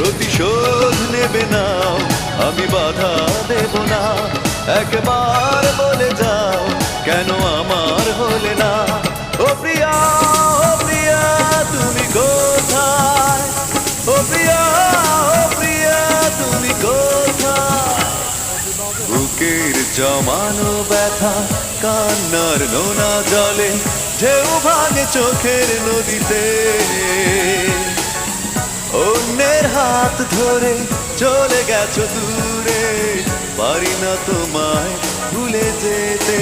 প্রতিশোধ নেবে না, আমি বাধা দেব না। একবার বলে যাও কেন আমার হলে না। ও প্রিয়া, ও প্রিয়া তুমি কোথায়? ও প্রিয়া, ও প্রিয়া তুমি কোথায়? বুকের জমানো ব্যথা কান্নার নোনা জলে ঢেউ ভাঙে চোখের নদীতে। অন্যের হাত ধরে চলে গেছো দূরে, পারি না তোমায় ভুলে যেতে।